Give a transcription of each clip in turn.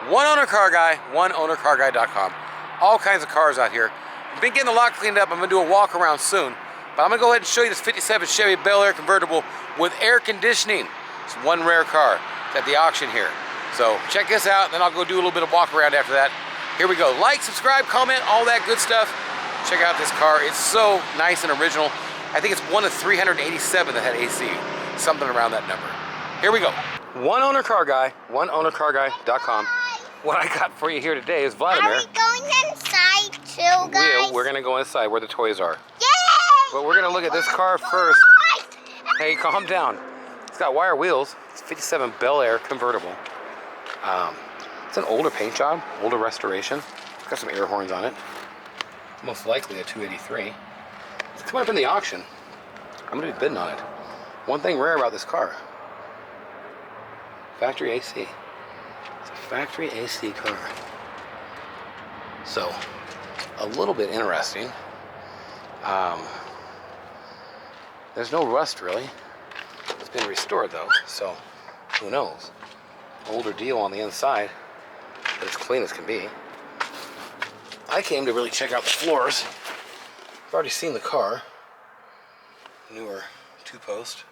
One owner car guy, oneownercarguy.com. All kinds of cars out here. I've been getting the lot cleaned up. I'm gonna do a walk around soon. But I'm gonna go ahead and show you this 57 Chevy Bel Air convertible with air conditioning. It's one rare car. It's at the auction here. So check this out, and then I'll go do a little bit of walk around after that. Here we go. Like, subscribe, comment, all that good stuff. Check out this car. It's so nice and original. I think it's one of 387 that had AC. Something around that number. Here we go. One owner car guy, oneownercarguy.com. What I got for you here today is Vladimir. Are we going inside too, guys? We're gonna go inside where the toys are. Yay! But we're gonna look at this car first. Hey, calm down. It's got wire wheels. It's a 57 Bel Air convertible. It's an older paint job, older restoration. It's got some air horns on it. Most likely a 283. It's coming up in the auction. I'm gonna be bidding on it. One thing rare about this car: factory AC. It's a factory AC car. So, a little bit interesting. There's no rust really. It's been restored though, so who knows? Older deal on the inside, but it's clean as can be. I came to really check out the floors. I've already seen the car. Newer two-post.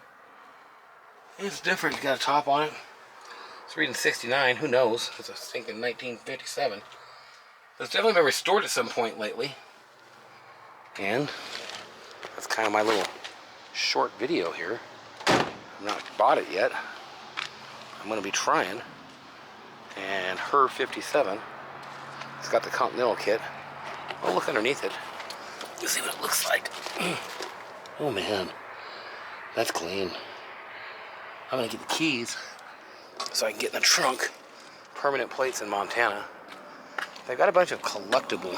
It's different. It's got a top on it. It's reading 69. Who knows? It's a stinking 1957. But it's definitely been restored at some point lately. And that's kind of my little short video here. I've not bought it yet. I'm going to be trying. And her 57. It's got the Continental kit. I'll look underneath it. Let's see what it looks like. Oh man, that's clean. I'm gonna get the keys so I can get in the trunk. Permanent plates in Montana. They've got a bunch of collectible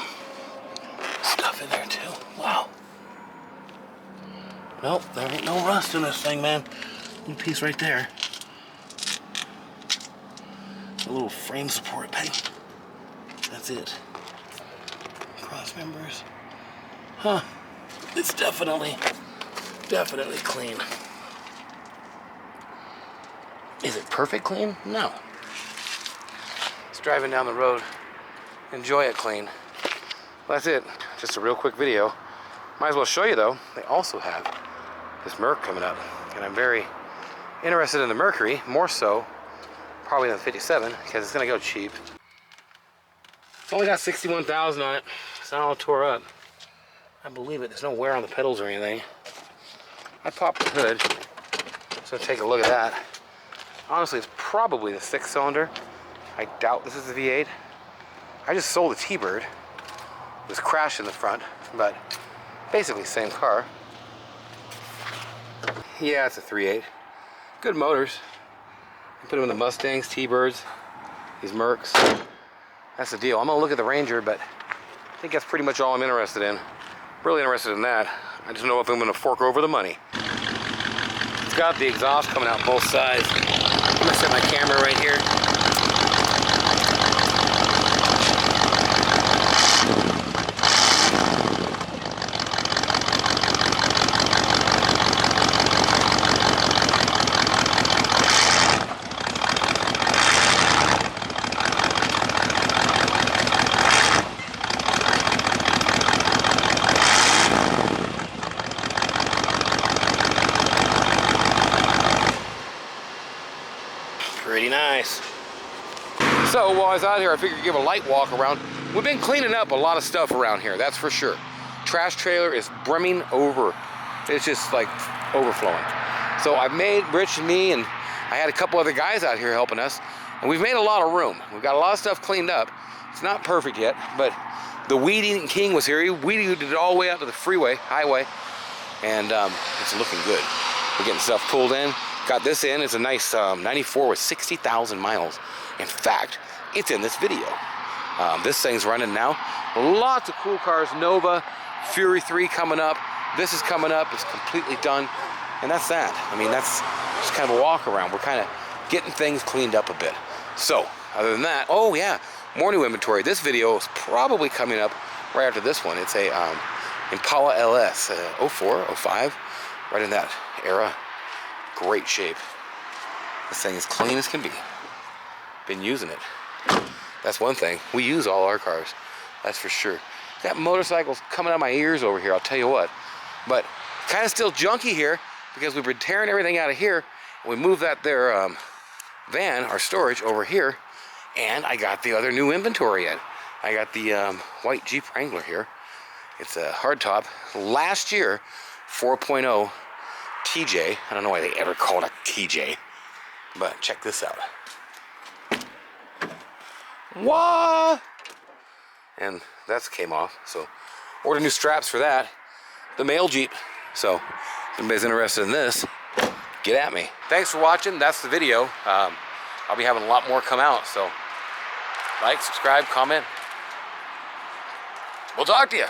stuff in there too. Wow. Nope, there ain't no rust in this thing, man. New piece right there. A little frame support pipe. That's it. Cross members. Huh. It's definitely clean. Is it perfect clean? No. It's driving down the road. Enjoy it clean. Well, that's it. Just a real quick video. Might as well show you though, they also have this Merc coming up. And I'm very interested in the Mercury, more so probably than the 57, because it's gonna go cheap. It's only got 61,000 on it. It's not all tore up. I believe it. There's no wear on the pedals or anything. I popped the hood, so take a look at that. Honestly, it's probably the 6-cylinder. I doubt this is the V8. I just sold a T-Bird. It was crashed in the front, but basically same car. Yeah, it's a 3.8. Good motors. You put them in the Mustangs, T-Birds, these Mercs. That's the deal. I'm gonna look at the Ranger, but I think that's pretty much all I'm interested in. Really interested in that. I just know if I'm gonna fork over the money. It's got the exhaust coming out both sides. I'm gonna set my camera right here. Pretty nice. So while I was out here, I figured to give a light walk around. We've been cleaning up a lot of stuff around here, that's for sure. Trash trailer is brimming over. It's just like overflowing. So I've made, Rich and me, and I had a couple other guys out here helping us, and we've made a lot of room. We've got a lot of stuff cleaned up. It's not perfect yet, but the weeding king was here. He weeded it all the way out to the highway, and it's looking good. We're getting stuff pulled in. Got this in. It's a nice 94 with 60,000 miles. In fact, it's in this video. This thing's running now. Lots of cool cars. Nova, Fury 3 coming up. This is coming up. It's completely done. And that's that. I mean, that's just kind of a walk around. We're kind of getting things cleaned up a bit. So, other than that, oh yeah, more new inventory. This video is probably coming up right after this one. It's a Impala LS, 04, 05, right in that era. Great shape. This thing is clean as can be. Been using it. That's one thing. We use all our cars. That's for sure. That motorcycle's coming out of my ears over here, I'll tell you what. But kind of still junky here because we've been tearing everything out of here. And we moved that there van, our storage, over here. And I got the other new inventory in. I got the white Jeep Wrangler here. It's a hardtop. Last year, 4.0 TJ. I don't know why they ever call it a TJ. But check this out. What? And that's came off. So ordered new straps for that. The male Jeep. So if anybody's interested in this, get at me. Thanks for watching. That's the video. I'll be having a lot more come out. So like, subscribe, comment. We'll talk to you.